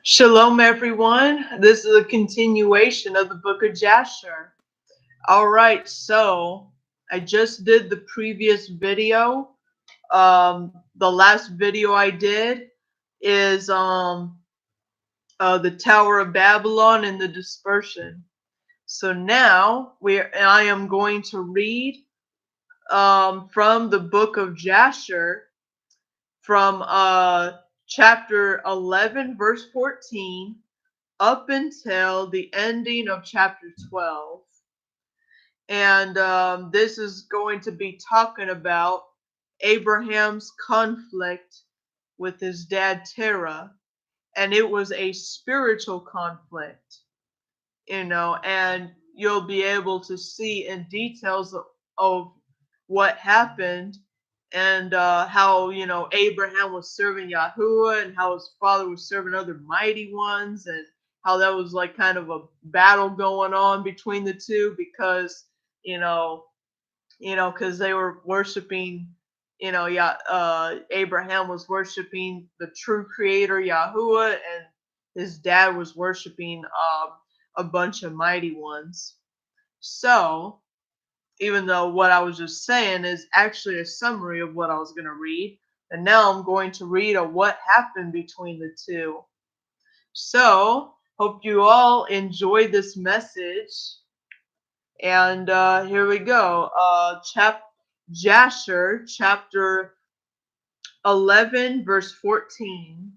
Shalom, everyone. This is a continuation of the book of Jasher. All right, so I just did the previous video. The last video I did is the Tower of Babylon and the dispersion. So now I am going to read from the book of Jasher from chapter 11, verse 14 up until the ending of chapter 12. And this is going to be talking about Abraham's conflict with his dad Terah. And it was a spiritual conflict, and you'll be able to see in details of what happened and how, Abraham was serving Yahuwah and how his father was serving other mighty ones, and how that was like kind of a battle going on between the two because, you know, because they were worshiping, Abraham was worshiping the true creator Yahuwah, and his dad was worshiping a bunch of mighty ones. So, even though what I was just saying is actually a summary of what I was going to read, and now I'm going to read what happened between the two. So, hope you all enjoyed this message. And here we go. Jasher, chapter 11, verse 14.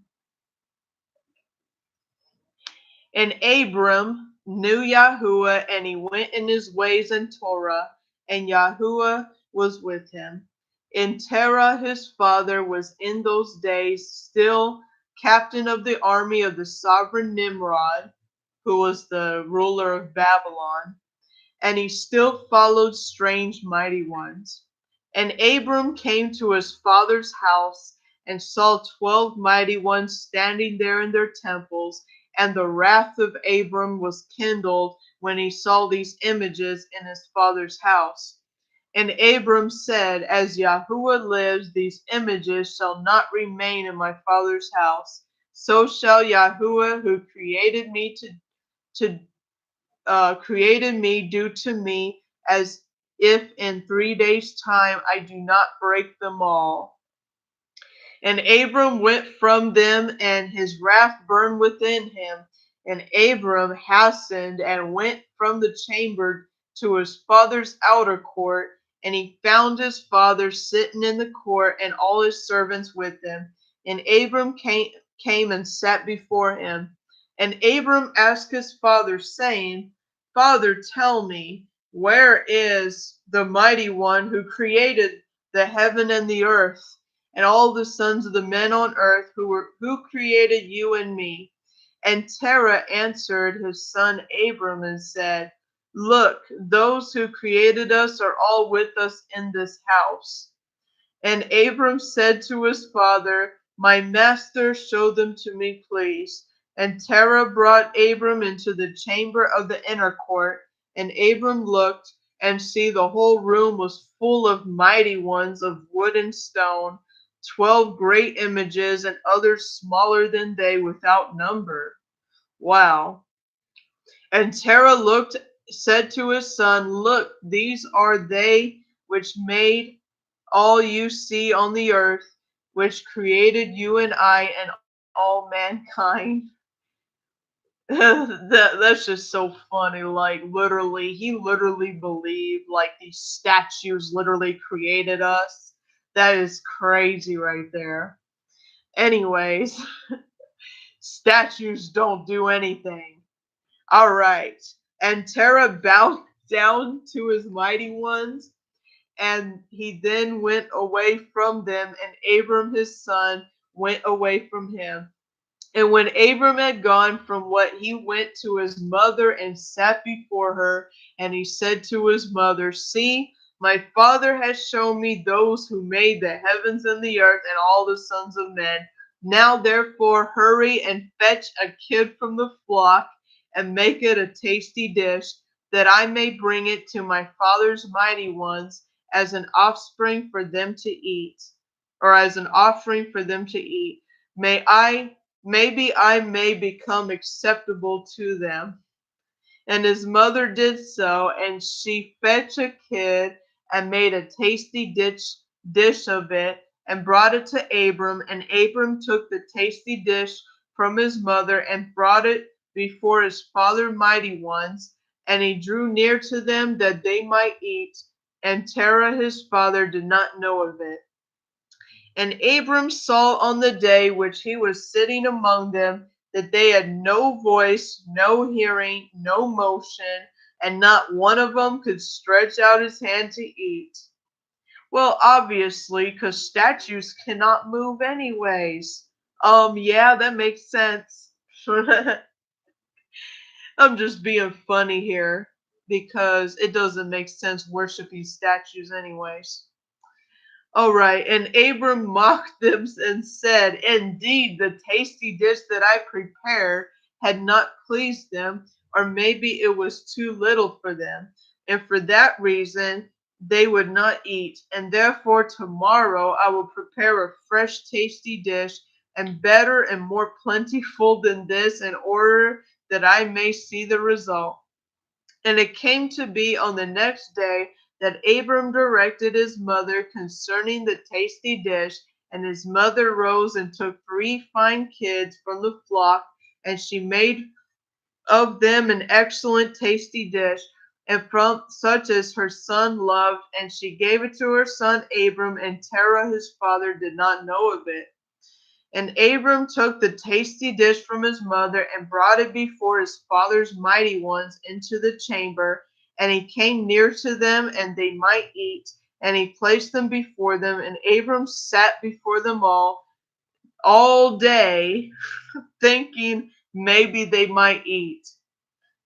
And Abram knew Yahuwah, and he went in his ways in Torah, and Yahuwah was with him. And Terah his father was in those days still captain of the army of the sovereign Nimrod, who was the ruler of Babylon, and he still followed strange mighty ones. And Abram came to his father's house and saw 12 mighty ones standing there in their temples, and the wrath of Abram was kindled when he saw these images in his father's house. And Abram said, As Yahuwah lives, these images shall not remain in my father's house. So shall Yahuwah, who created me created me do to me, as if in 3 days' time I do not break them all. And Abram went from them, and his wrath burned within him. And Abram hastened and went from the chamber to his father's outer court, and he found his father sitting in the court, and all his servants with him. And Abram came and sat before him. And Abram asked his father, saying, Father, tell me, where is the mighty one who created the heaven and the earth, and all the sons of the men on earth who created you and me? And Terah answered his son Abram and said, Look, those who created us are all with us in this house. And Abram said to his father, My master, show them to me, please. And Terah brought Abram into the chamber of the inner court, and Abram looked, and see, the whole room was full of mighty ones of wood and stone, 12 great images, and others smaller than they without number. Wow. And Terah said to his son, Look, these are they which made all you see on the earth, which created you and I and all mankind. That's just so funny. Like, literally, he literally believed like these statues literally created us. That is crazy right there. Anyways, statues don't do anything. All right. And Terah bowed down to his mighty ones, and he then went away from them, and Abram his son went away from him. And when Abram had gone from what, he went to his mother and sat before her, and he said to his mother, See, my father has shown me those who made the heavens and the earth and all the sons of men. Now therefore hurry and fetch a kid from the flock, and make it a tasty dish, that I may bring it to my father's mighty ones as an offspring for them to eat, or as an offering for them to eat. May I maybe I may become acceptable to them. And his mother did so, and she fetched a kid and made a tasty dish of it and brought it to Abram. And Abram took the tasty dish from his mother and brought it before his father mighty ones. And he drew near to them that they might eat. And Terah his father did not know of it. And Abram saw on the day which he was sitting among them that they had no voice, no hearing, no motion, and not one of them could stretch out his hand to eat. Well, obviously, because statues cannot move anyways. Yeah, that makes sense. I'm just being funny here because it doesn't make sense worshiping statues anyways. All right, and Abram mocked them and said, indeed, the tasty dish that I prepared had not pleased them, or maybe it was too little for them. And for that reason, they would not eat. And therefore, tomorrow I will prepare a fresh, tasty dish, and better and more plentiful than this, in order that I may see the result. And it came to be on the next day that Abram directed his mother concerning the tasty dish, and his mother rose and took 3 fine kids from the flock, and she made of them an excellent tasty dish, and from such as her son loved, and she gave it to her son Abram, and Terah his father did not know of it. And Abram took the tasty dish from his mother and brought it before his father's mighty ones into the chamber. And he came near to them, and they might eat. And he placed them before them. And Abram sat before them all day, thinking maybe they might eat.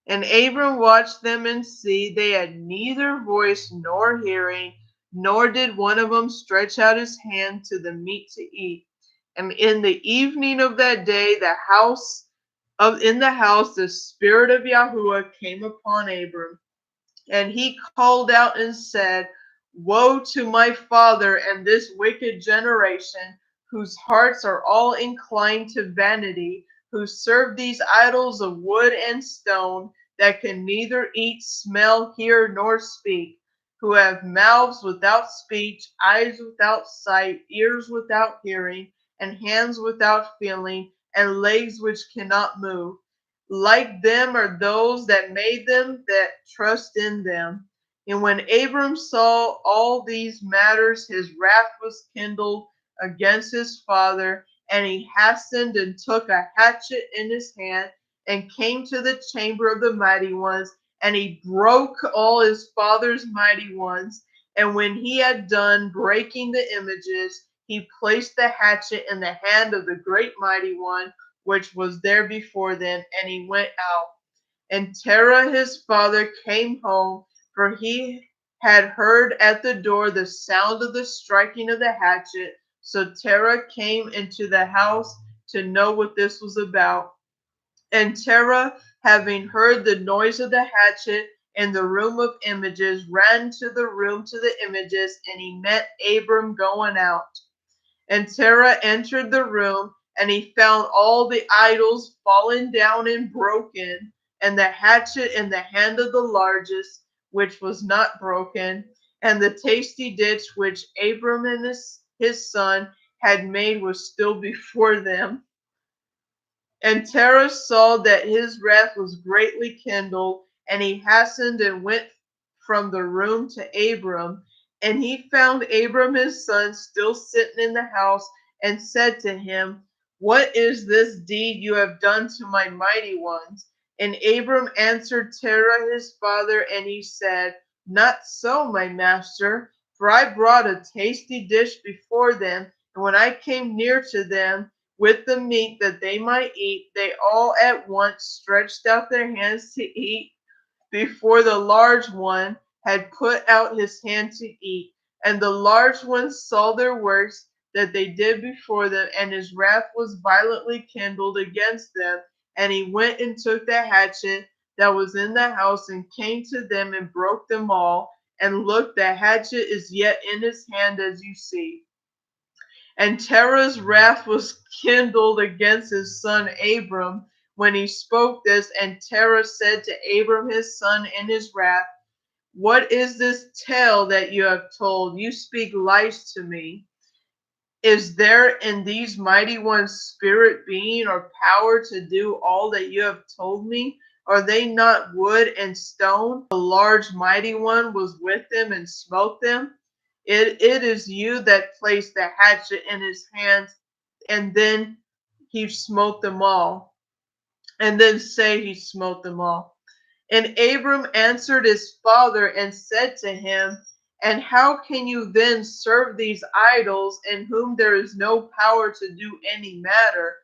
And Abram watched them, and see, they had neither voice nor hearing, nor did one of them stretch out his hand to the meat to eat. And in the evening of that day, in the house the spirit of Yahuwah came upon Abram, and he called out and said, woe to my father and this wicked generation, whose hearts are all inclined to vanity, who serve these idols of wood and stone, that can neither eat, smell, hear, nor speak, who have mouths without speech, eyes without sight, ears without hearing, and hands without feeling, and legs which cannot move. Like them are those that made them, that trust in them. And when Abram saw all these matters, his wrath was kindled against his father, and he hastened and took a hatchet in his hand, and came to the chamber of the mighty ones, and he broke all his father's mighty ones. And when he had done breaking the images, he placed the hatchet in the hand of the great mighty one, which was there before them, and he went out. And Terah his father came home, for he had heard at the door the sound of the striking of the hatchet. So Terah came into the house to know what this was about. And Terah, having heard the noise of the hatchet in the room of images, ran to the room to the images, and he met Abram going out. And Terah entered the room, and he found all the idols fallen down and broken, and the hatchet in the hand of the largest, which was not broken, and the tasty dish which Abram and his son had made was still before them. And Terah saw that his wrath was greatly kindled, and he hastened and went from the room to Abram. And he found Abram his son still sitting in the house, and said to him, what is this deed you have done to my mighty ones? And Abram answered Terah his father, and he said, not so, my master, for I brought a tasty dish before them, and when I came near to them, with the meat that they might eat, they all at once stretched out their hands to eat, before the large one had put out his hand to eat. And the large one saw their works that they did before them, and his wrath was violently kindled against them. And he went and took the hatchet that was in the house, and came to them and broke them all. And look, the hatchet is yet in his hand, as you see. And Terah's wrath was kindled against his son Abram when he spoke this. And Terah said to Abram his son in his wrath, "What is this tale that you have told? You speak lies to me. Is there in these mighty ones spirit, being, or power to do all that you have told me? Are they not wood and stone? The large mighty one was with them and smote them. It is you that placed the hatchet in his hands, and then he smote them all. And then say he smote them all. And Abram answered his father and said to him, And how can you then serve these idols in whom there is no power to do any matter?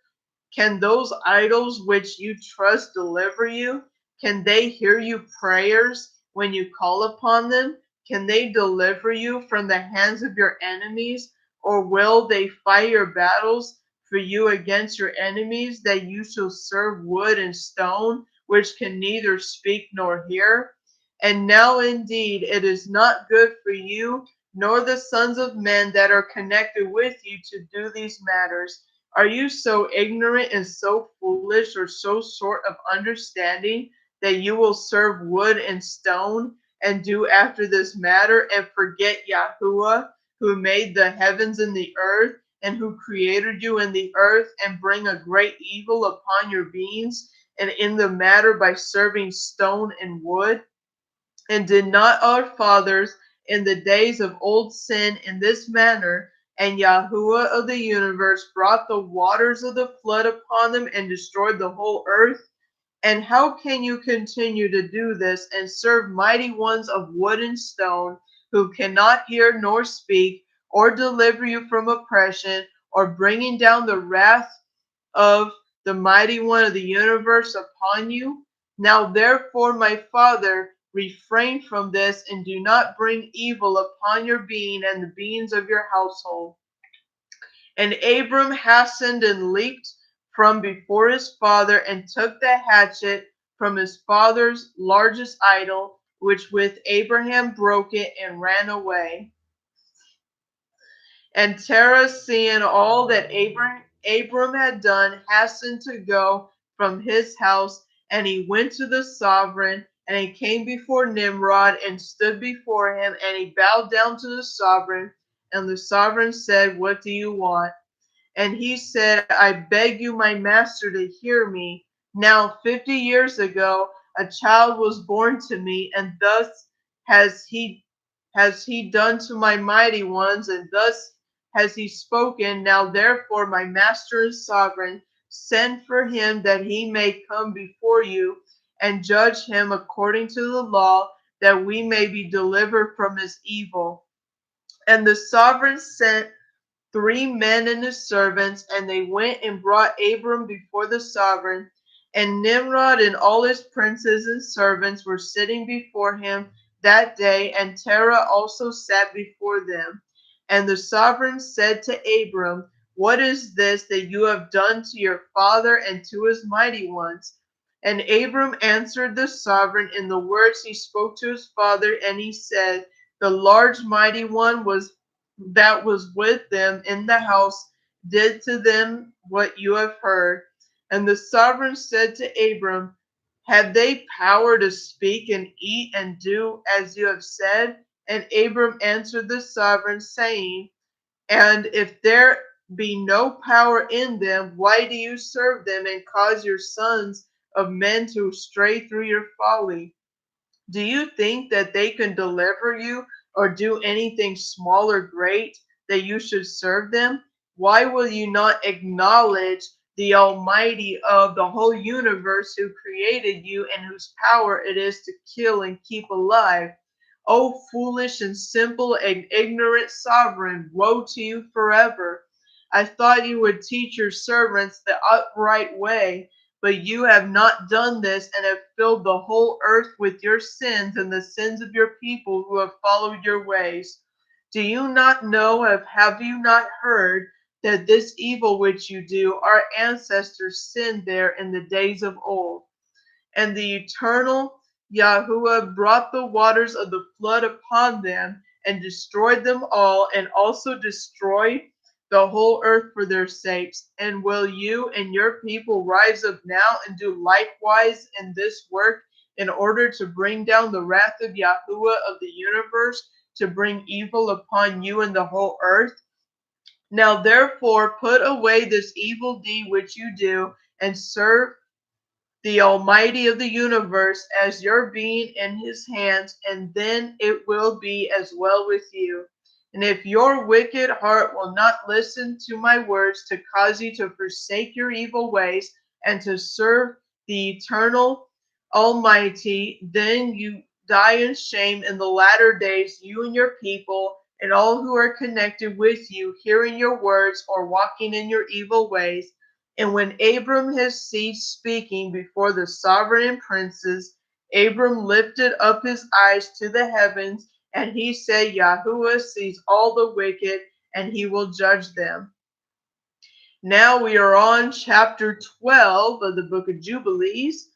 Can those idols which you trust deliver you? Can they hear your prayers when you call upon them? Can they deliver you from the hands of your enemies? Or will they fight your battles for you against your enemies, that you shall serve wood and stone, which can neither speak nor hear? And now indeed it is not good for you, nor the sons of men that are connected with you, to do these matters. Are you so ignorant and so foolish, or so short of understanding, that you will serve wood and stone and do after this matter, and forget Yahuwah, who made the heavens and the earth, and who created you in the earth, and bring a great evil upon your beings, and in the matter by serving stone and wood? And did not our fathers in the days of old sin in this manner? And Yahuwah of the universe brought the waters of the flood upon them and destroyed the whole earth. And how can you continue to do this and serve mighty ones of wood and stone, who cannot hear nor speak, or deliver you from oppression, or bringing down the wrath of the mighty one of the universe upon you? Now therefore, my father, refrain from this, and do not bring evil upon your being and the beings of your household. And Abram hastened and leaped from before his father, and took the hatchet from his father's largest idol, which with Abraham broke it, and ran away. And Terah, seeing all that Abram had done, hastened to go from his house, and he went to the sovereign, and he came before Nimrod, and stood before him, and he bowed down to the sovereign. And the sovereign said, What do you want? And he said, I beg you, my master, to hear me. Now 50 years ago a child was born to me, and thus has he done to my mighty ones, and thus has he spoken. Now therefore, my master and sovereign, send for him, that he may come before you, and judge him according to the law, that we may be delivered from his evil. And the sovereign sent 3 men and his servants, and they went and brought Abram before the sovereign. And Nimrod and all his princes and servants were sitting before him that day, and Terah also sat before them. And the sovereign said to Abram, What is this that you have done to your father and to his mighty ones? And Abram answered the sovereign in the words he spoke to his father, and he said, The large mighty one that was with them in the house did to them what you have heard. And the sovereign said to Abram, Have they power to speak and eat and do as you have said? And Abram answered the sovereign, saying, And if there be no power in them, why do you serve them, and cause your sons of men to stray through your folly? Do you think that they can deliver you, or do anything small or great, that you should serve them? Why will you not acknowledge the Almighty of the whole universe, who created you, and whose power it is to kill and keep alive? O foolish and simple and ignorant sovereign, woe to you forever. I thought you would teach your servants the upright way, but you have not done this, and have filled the whole earth with your sins and the sins of your people who have followed your ways. Do you not know, have you not heard, that this evil which you do, our ancestors sinned there in the days of old? And the eternal Yahuwah brought the waters of the flood upon them, and destroyed them all, and also destroyed the whole earth for their sakes. And will you and your people rise up now and do likewise in this work in order to bring down the wrath of Yahuwah of the universe, to bring evil upon you and the whole earth? Now therefore put away this evil deed which you do, and serve the Almighty of the universe as your being in his hands, and then it will be as well with you. And if your wicked heart will not listen to my words to cause you to forsake your evil ways and to serve the eternal Almighty, then you die in shame in the latter days, you and your people, and all who are connected with you, hearing your words or walking in your evil ways. And when Abram had ceased speaking before the sovereign and princes, Abram lifted up his eyes to the heavens, and he said, Yahuwah sees all the wicked, and he will judge them. Now we are on chapter 12 of the book of Jubilees,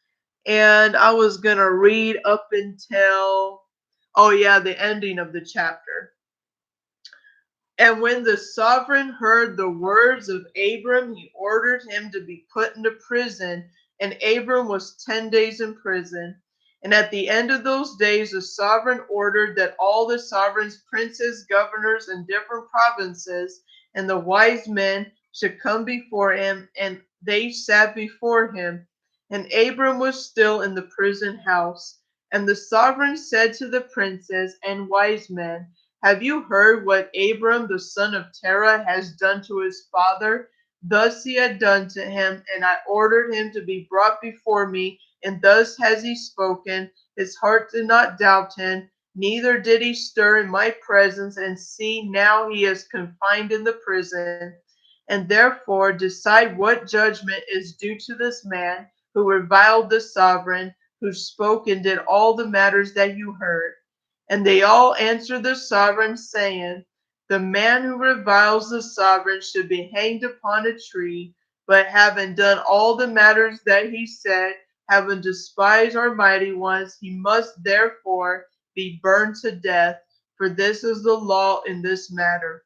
and I was going to read up until, the ending of the chapter. And when the sovereign heard the words of Abram, he ordered him to be put into prison. And Abram was 10 days in prison. And at the end of those days, the sovereign ordered that all the sovereign's princes, governors, and different provinces, and the wise men should come before him. And they sat before him. And Abram was still in the prison house. And the sovereign said to the princes and wise men, have you heard what Abram the son of Terah has done to his father? Thus he had done to him, and I ordered him to be brought before me, and thus has he spoken. His heart did not doubt him, neither did he stir in my presence, and see, now he is confined in the prison. And therefore decide what judgment is due to this man who reviled the sovereign, who spoke and did all the matters that you heard. And they all answered the sovereign, saying, the man who reviles the sovereign should be hanged upon a tree, but having done all the matters that he said, having despised our mighty ones, he must therefore be burned to death, for this is the law in this matter.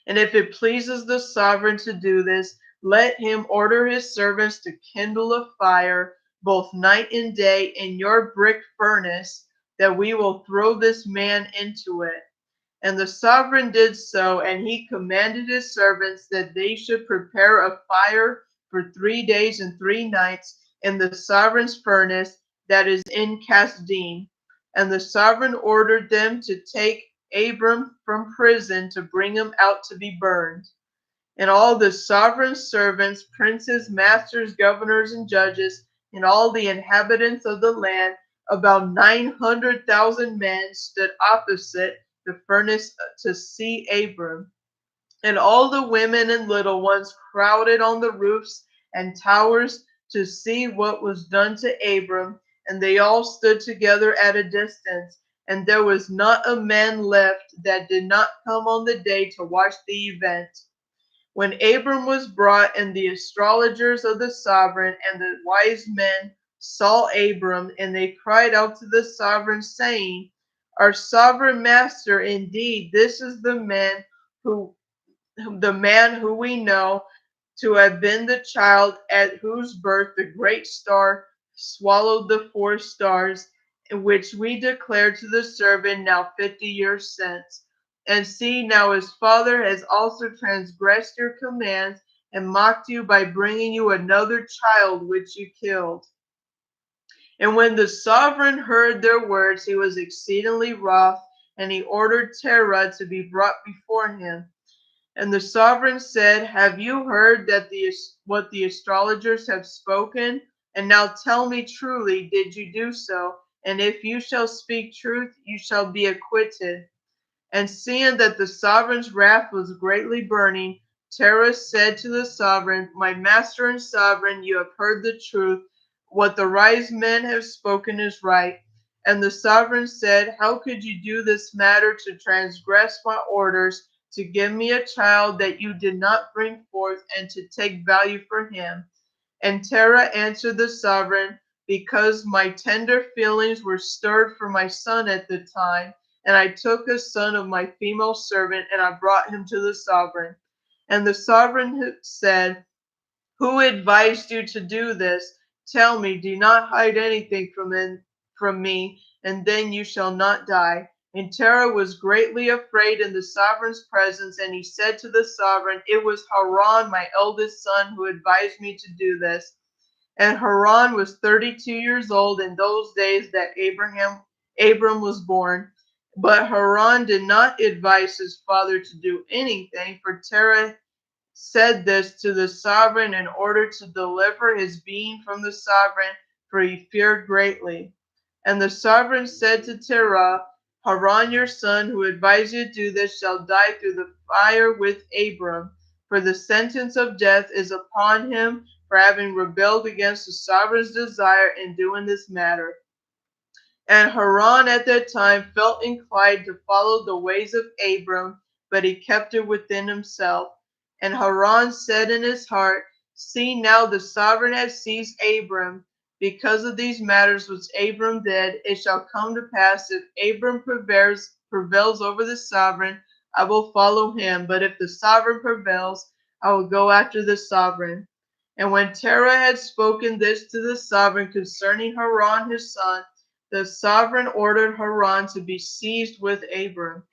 And if it pleases the sovereign to do this, let him order his servants to kindle a fire both night and day in your brick furnace, that we will throw this man into it. And the sovereign did so, and he commanded his servants that they should prepare a fire for 3 days and 3 nights in the sovereign's furnace that is in Kasdim. And the sovereign ordered them to take Abram from prison to bring him out to be burned. And all the sovereign's servants, princes, masters, governors, and judges, and all the inhabitants of the land, about 900,000 men, stood opposite the furnace to see Abram. And all the women and little ones crowded on the roofs and towers to see what was done to Abram. And they all stood together at a distance. And there was not a man left that did not come on the day to watch the event. When Abram was brought, and the astrologers of the sovereign and the wise men saw Abram, and they cried out to the sovereign, saying, our sovereign master, indeed, this is who the man who we know to have been the child at whose birth the great star swallowed the 4 stars, which we declared to the servant now 50 years since. And see, now his father has also transgressed your commands and mocked you by bringing you another child which you killed. And when the sovereign heard their words, he was exceedingly wroth, and he ordered Terah to be brought before him. And the sovereign said, have you heard that what the astrologers have spoken? And now tell me truly, did you do so? And if you shall speak truth, you shall be acquitted. And seeing that the sovereign's wrath was greatly burning, Terah said to the sovereign, my master and sovereign, you have heard the truth. What the wise men have spoken is right. And the sovereign said, how could you do this matter to transgress my orders, to give me a child that you did not bring forth, and to take value for him? And Terah answered the sovereign, because my tender feelings were stirred for my son at the time, and I took a son of my female servant, and I brought him to the sovereign. And the sovereign said, "Who advised you to do this? Tell me, do not hide anything from me, and then you shall not die." And Terah was greatly afraid in the sovereign's presence, and he said to the sovereign, "It was Haran, my eldest son, who advised me to do this." And Haran was 32 years old in those days that Abram was born. But Haran did not advise his father to do anything, for Terah said this to the sovereign in order to deliver his being from the sovereign, for he feared greatly. And the sovereign said to Terah, "Haran your son, who advised you to do this, shall die through the fire with Abram, for the sentence of death is upon him for having rebelled against the sovereign's desire in doing this matter." And Haran at that time felt inclined to follow the ways of Abram, but he kept it within himself. And Haran said in his heart, "See, now the sovereign has seized Abram. Because of these matters which Abram did, it shall come to pass, if Abram prevails over the sovereign, I will follow him. But if the sovereign prevails, I will go after the sovereign." And when Terah had spoken this to the sovereign concerning Haran his son, the sovereign ordered Haran to be seized with Abram.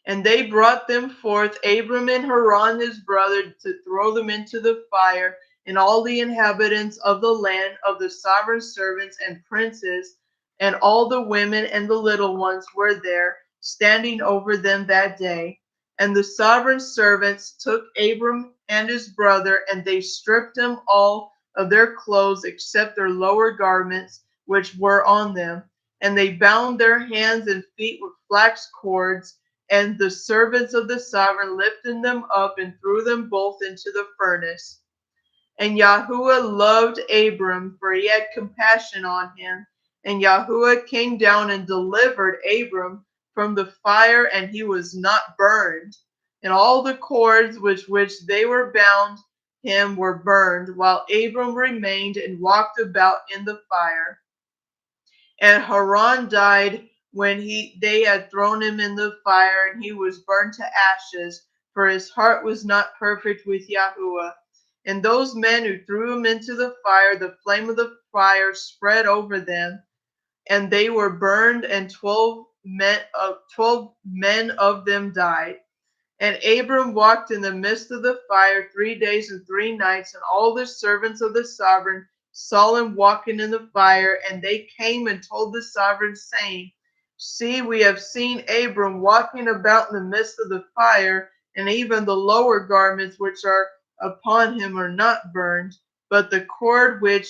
And they brought them forth, Abram and Haran his brother, to throw them into the fire. And all the inhabitants of the land, of the sovereign servants and princes, and all the women and the little ones were there, standing over them that day. And the sovereign servants took Abram and his brother, and they stripped them all of their clothes except their lower garments, which were on them. And they bound their hands and feet with flax cords, and the servants of the sovereign lifted them up and threw them both into the furnace. And Yahuwah loved Abram, for he had compassion on him. And Yahuwah came down and delivered Abram from the fire, and he was not burned. And all the cords with which they were bound him were burned, while Abram remained and walked about in the fire. And Haran died when they had thrown him in the fire, and he was burned to ashes, for his heart was not perfect with Yahuwah. And those men who threw him into the fire, the flame of the fire spread over them, and they were burned, and 12 men of them died. And Abram walked in the midst of the fire 3 days and 3 nights, and all the servants of the sovereign saw him walking in the fire, and they came and told the sovereign, saying, "See, we have seen Abram walking about in the midst of the fire, and even the lower garments which are upon him are not burned, but the cord with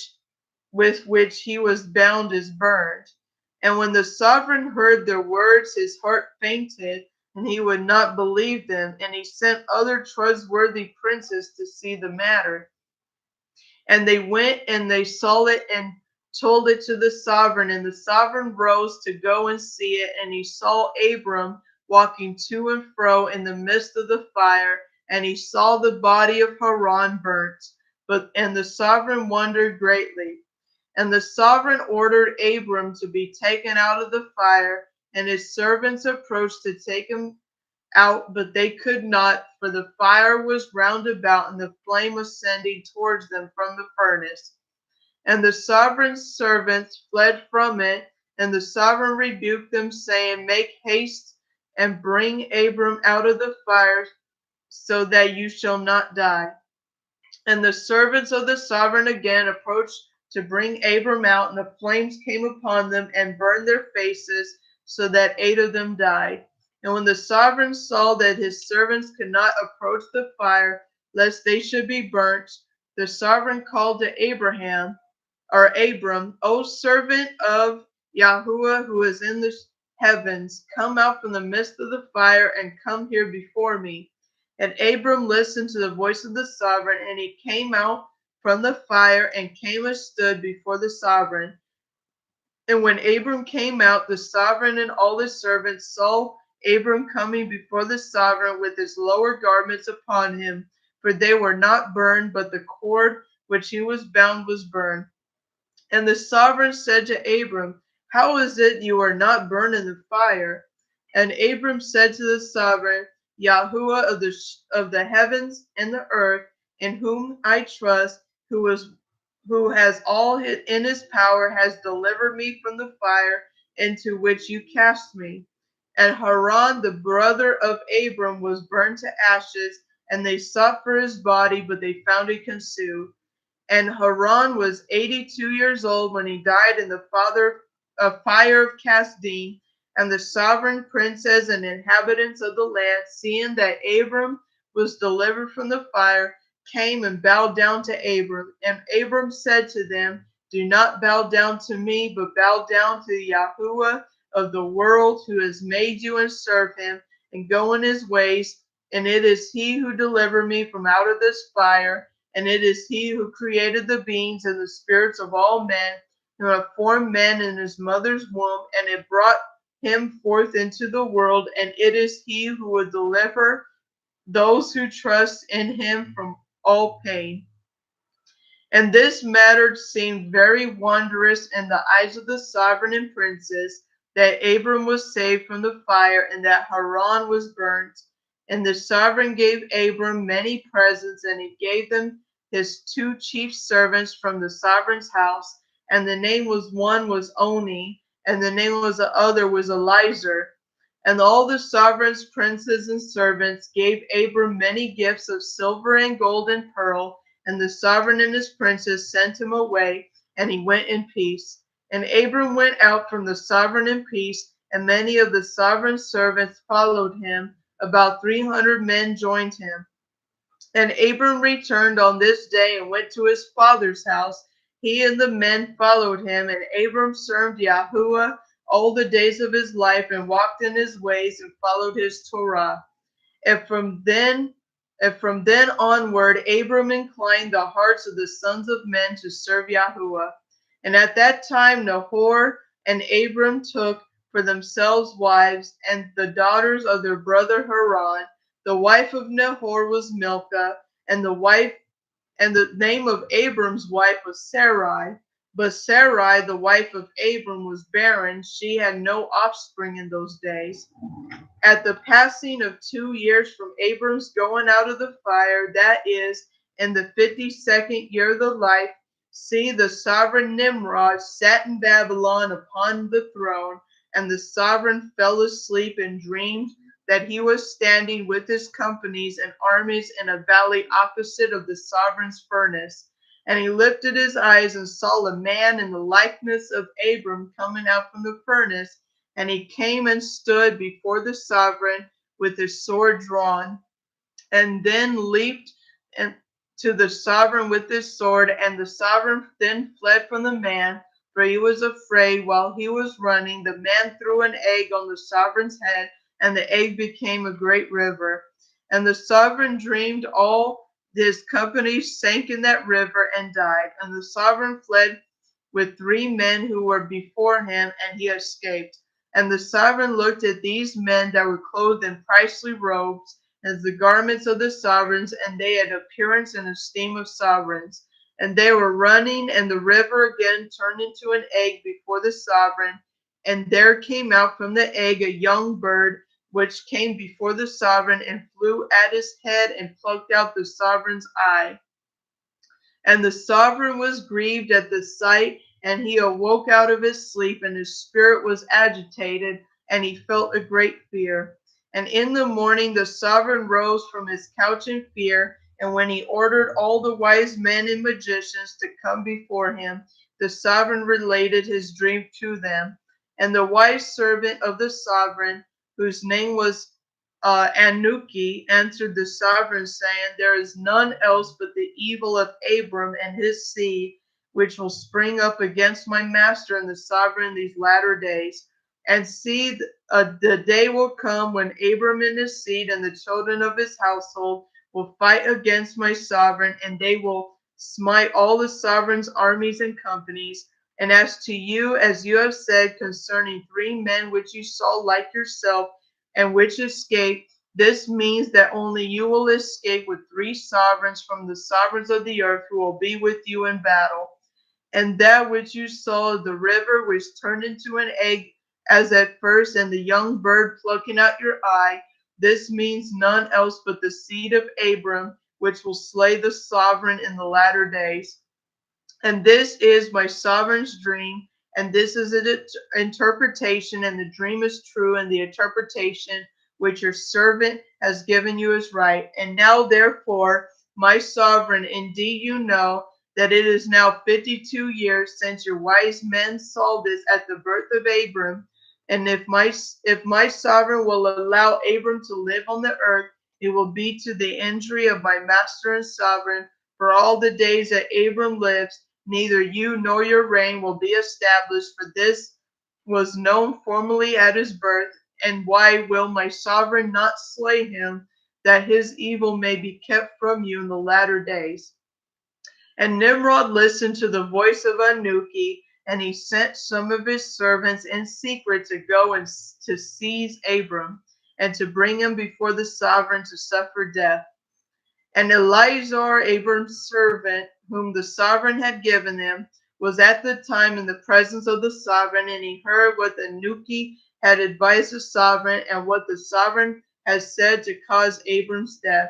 which he was bound is burned." And when the sovereign heard their words, his heart fainted, and he would not believe them, and he sent other trustworthy princes to see the matter. And they went and they saw it and told it to the sovereign, and the sovereign rose to go and see it, and he saw Abram walking to and fro in the midst of the fire, and he saw the body of Haran burnt. And the sovereign wondered greatly. And the sovereign ordered Abram to be taken out of the fire, and his servants approached to take him out, but they could not, for the fire was round about, and the flame ascending towards them from the furnace. And the sovereign's servants fled from it, and the sovereign rebuked them, saying, "Make haste and bring Abram out of the fire, so that you shall not die." And the servants of the sovereign again approached to bring Abram out, and the flames came upon them and burned their faces, so that 8 of them died. And when the sovereign saw that his servants could not approach the fire, lest they should be burnt, the sovereign called to Abram, "O servant of Yahuwah who is in the heavens, come out from the midst of the fire and come here before me." And Abram listened to the voice of the sovereign, and he came out from the fire and came and stood before the sovereign. And when Abram came out, the sovereign and all his servants saw Abram coming before the sovereign with his lower garments upon him, for they were not burned, but the cord which he was bound was burned. And the sovereign said to Abram, "How is it you are not burned in the fire?" And Abram said to the sovereign, Yahuwah of the heavens and the earth, in whom I trust, who has all in his power, has delivered me from the fire into which you cast me. And Haran, the brother of Abram, was burned to ashes, and they sought for his body, but they found it consumed. And Haran was 82 years old when he died in the fire of Kasdim. And the sovereign princes and inhabitants of the land, seeing that Abram was delivered from the fire, came and bowed down to Abram. And Abram said to them, do not bow down to me, but bow down to Yahuwah of the world, who has made you, and serve him, and go in his ways. And it is he who delivered me from out of this fire, and it is he who created the beings and the spirits of all men, who have formed man in his mother's womb, and it brought him forth into the world. And it is he who will deliver those who trust in him from all pain. And this matter seemed very wondrous in the eyes of the sovereign and princes, that Abram was saved from the fire, and that Haran was burnt. And the sovereign gave Abram many presents, and he gave them his two chief servants from the sovereign's house. And the name was one was Oni, and the name was the other was Eliezer. And all the sovereign's princes and servants gave Abram many gifts of silver and gold and pearl. And the sovereign and his princes sent him away, and he went in peace. And Abram went out from the sovereign in peace, and many of the sovereign's servants followed him. About 300 men joined him. And Abram returned on this day and went to his father's house. He and the men followed him, and Abram served Yahuwah all the days of his life, and walked in his ways, and followed his Torah. And from then onward, Abram inclined the hearts of the sons of men to serve Yahuwah. And at that time, Nahor and Abram took for themselves wives, and the daughters of their brother Haran. The wife of Nahor was Milcah, and the name of Abram's wife was Sarai. But Sarai, the wife of Abram, was barren; she had no offspring in those days. At the passing of 2 years from Abram's going out of the fire, that is, in the 52nd year of the life, see, the sovereign Nimrod sat in Babylon upon the throne, and the sovereign fell asleep and dreamed that he was standing with his companies and armies in a valley opposite of the sovereign's furnace. And he lifted his eyes and saw a man in the likeness of Abram coming out from the furnace. And he came and stood before the sovereign with his sword drawn, and then leaped to the sovereign with his sword. And the sovereign then fled from the man, for he was afraid. While he was running, the man threw an egg on the sovereign's head, and the egg became a great river. And the sovereign dreamed all his company sank in that river and died. And the sovereign fled with 3 men who were before him, and he escaped. And the sovereign looked at these men that were clothed in princely robes, as the garments of the sovereigns, and they had appearance and esteem of sovereigns. And they were running, and the river again turned into an egg before the sovereign. And there came out from the egg a young bird, which came before the sovereign, and flew at his head, and plucked out the sovereign's eye. And the sovereign was grieved at the sight, and he awoke out of his sleep, and his spirit was agitated, and he felt a great fear. And in the morning the sovereign rose from his couch in fear, and when he ordered all the wise men and magicians to come before him, the sovereign related his dream to them. And the wise servant of the sovereign, whose name was Anuki, answered the sovereign, saying, there is none else but the evil of Abram and his seed, which will spring up against my master and the sovereign in these latter days. And see, the day will come when Abram and his seed and the children of his household will fight against my sovereign, and they will smite all the sovereign's armies and companies. And as to you, as you have said concerning 3 men which you saw like yourself, and which escaped, this means that only you will escape with 3 sovereigns from the sovereigns of the earth, who will be with you in battle. And that which you saw, the river which turned into an egg as at first, and the young bird plucking out your eye, This means none else but the seed of Abram, which will slay the sovereign in the latter days. And this is my sovereign's dream, and this is its interpretation, and the dream is true, and the interpretation which your servant has given you is right. And now, therefore, my sovereign, indeed you know that it is now 52 years since your wise men saw this at the birth of Abram. And if my sovereign will allow Abram to live on the earth, it will be to the injury of my master and sovereign. For all the days that Abram lives, neither you nor your reign will be established, for this was known formerly at his birth. And why will my sovereign not slay him, that his evil may be kept from you in the latter days? And Nimrod listened to the voice of Anuki, and he sent some of his servants in secret to go and to seize Abram, and to bring him before the sovereign to suffer death. And Eleazar, Abram's servant, whom the sovereign had given him, was at the time in the presence of the sovereign, and he heard what Anuki had advised the sovereign, and what the sovereign had said to cause Abram's death.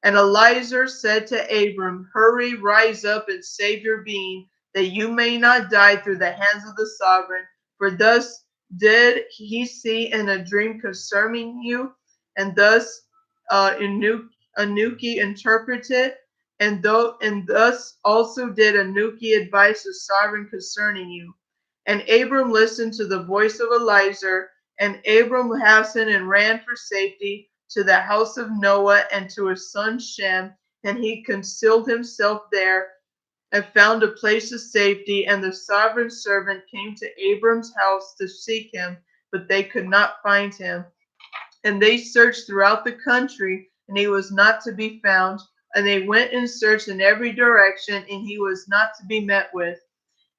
And Eleazar said to Abram, Hurry, rise up and save your being, that you may not die through the hands of the sovereign. For thus did he see in a dream concerning you, and thus Anuki interpreted, and thus also did Anuki advise the sovereign concerning you. And Abram listened to the voice of Eleazar, and Abram hastened and ran for safety to the house of Noah and to his son Shem, and he concealed himself there and found a place of safety. And the sovereign servant came to Abram's house to seek him, but they could not find him. And they searched throughout the country, and he was not to be found. And they went and searched in every direction, and he was not to be met with.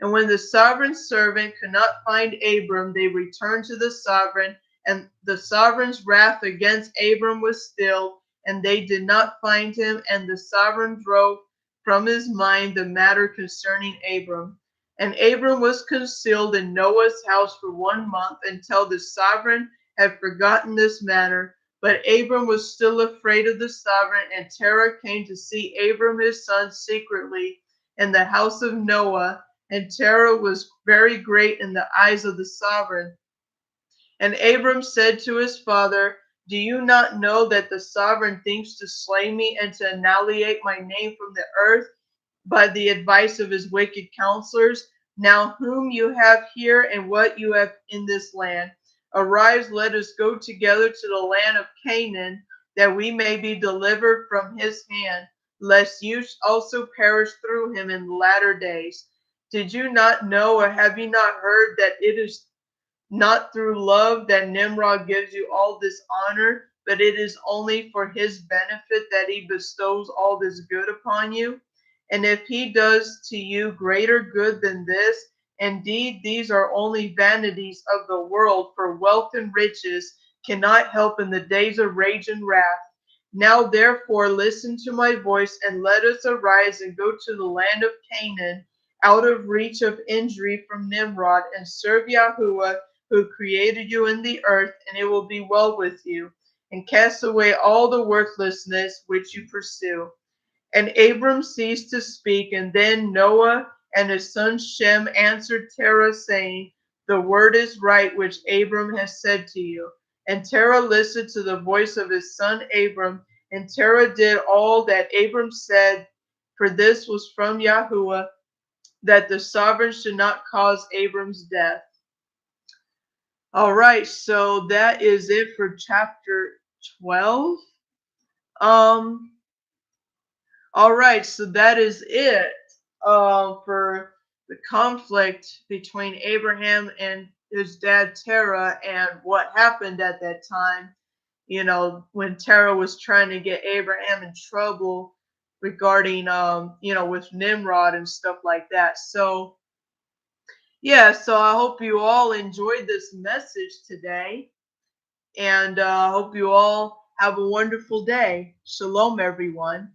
And when the sovereign servant could not find Abram, they returned to the sovereign, and the sovereign's wrath against Abram was stilled, and they did not find him, and the sovereign drove from his mind the matter concerning Abram. And Abram was concealed in Noah's house for 1 month, until the sovereign had forgotten this matter. But Abram was still afraid of the sovereign, and Terah came to see Abram his son secretly in the house of Noah, and terror was very great in the eyes of the sovereign. And Abram said to his father, Do you not know that the sovereign thinks to slay me and to annihilate my name from the earth by the advice of his wicked counselors? Now whom you have here and what you have in this land, arise, let us go together to the land of Canaan, that we may be delivered from his hand, lest you also perish through him in the latter days. Did you not know, or have you not heard, that it is not through love that Nimrod gives you all this honor, but it is only for his benefit that he bestows all this good upon you? And if he does to you greater good than this, indeed these are only vanities of the world, for wealth and riches cannot help in the days of rage and wrath. Now therefore listen to my voice, and let us arise and go to the land of Canaan, out of reach of injury from Nimrod, and serve Yahuwah, who created you in the earth, and it will be well with you, and cast away all the worthlessness which you pursue. And Abram ceased to speak, and then Noah and his son Shem answered Terah, saying, The word is right which Abram has said to you. And Terah listened to the voice of his son Abram, and Terah did all that Abram said, for this was from Yahuwah, that the sovereign should not cause Abram's death. All right, so that is it for chapter 12. Um, all right, so that is it for the conflict between Abraham and his dad Terah, and what happened at that time, when Terah was trying to get Abraham in trouble regarding, with Nimrod and stuff like that. So, yeah, so I hope you all enjoyed this message today. And I hope you all have a wonderful day. Shalom, everyone.